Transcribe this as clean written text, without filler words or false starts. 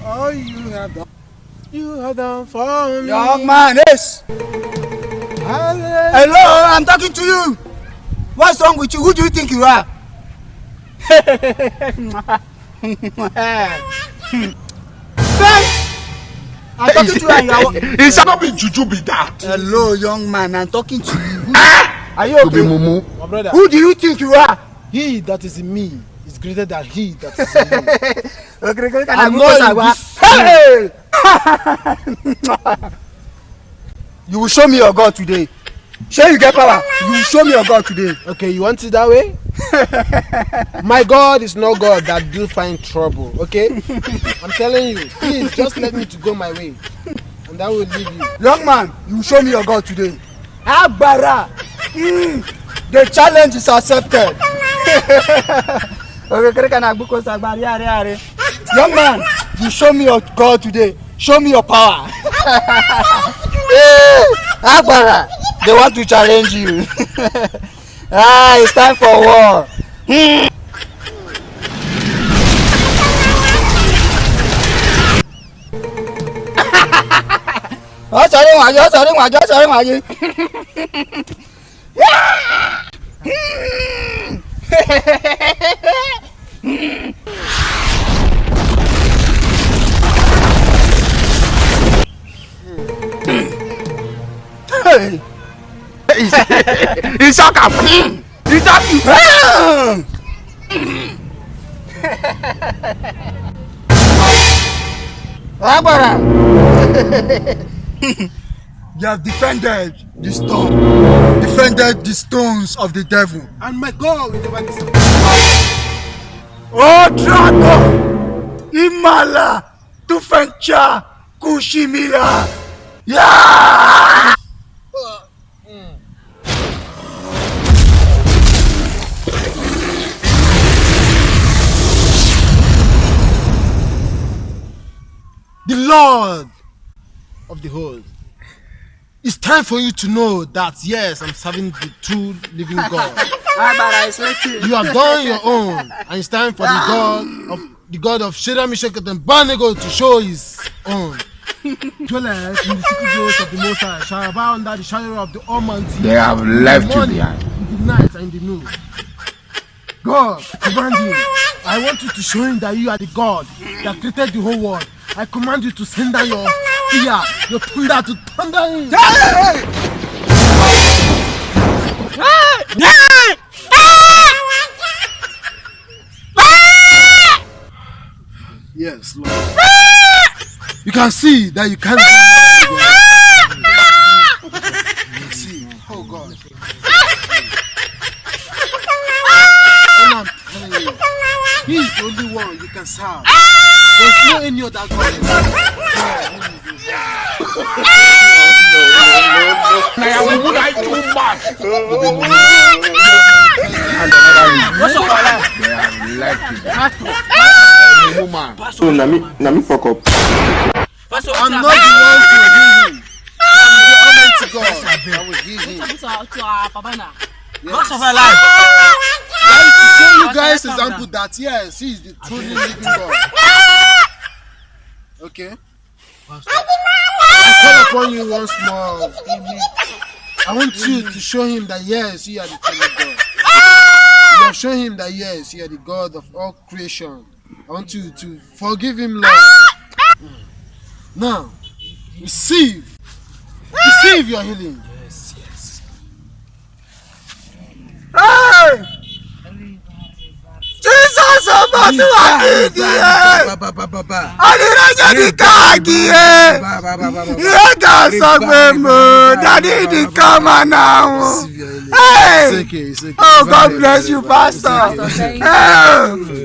All you have done for me. Young man, yes. Hello, I'm talking to you. What's wrong with you? Who do you think you are? I'm talking to you and you are... It's not be juju be that. Hello, young man, I'm talking to you. Are you okay? My brother. Who do you think you are? He that is in me is greater than he that is in you. I'm not in this... You will show me your God today. Sure you get power. You will show me your God today. Okay, you want it that way? My God is not God that do find trouble, okay? I'm telling you, please just let me to go my way. And that will leave you. Young man, you will show me your God today. Agbara! The challenge is accepted. Young man, you show me your God today. Show me your power. Hey, Agbara, they want to challenge you. It's time for war. It's okay. It's okay. Agbara! You have defended the stone, defended the stones of the devil. And my God will never disappoint. Oh, Drago! Imala! Tufencha! Kushimila! Yeah! The Lord of the whole. It's time for you to know that yes, I'm serving the true living God. You have done your own, and it's time for the God of Shadrach, Meshach, and Abednego to show his own. Dwellers in the secret place of the Most High shall abide under the shadow of the Almighty. They have left you behind. In the night and in the noon. God, command him. I want you to show him that you are the God that created the whole world. I command you to send down your fear, your thunder to thunder him. Yes, Lord. You can see that you can't. See, oh God. And I'm telling you, he is the only one you can serve. There's no any other God. Would I too much? What's up, So, Nami fuck up. I'm not the one to heal him. I'm the Almighty God that will heal him. What's of her life? I used to show you guys example that yes, he is the truly living God. Okay? I call upon you once more. I want you to show him that yes, you are the truly God. You have shown him that yes, you are the God of all creation. I want you to forgive him, Lord. Now, receive your healing. Yes, yes. Hey! Jesus, Abatu Akidiye! Adiraja di Kagiye! Yega Sogwemo! Daddy di Kama now! Hey! Oh, God bless you, Pastor! Hey!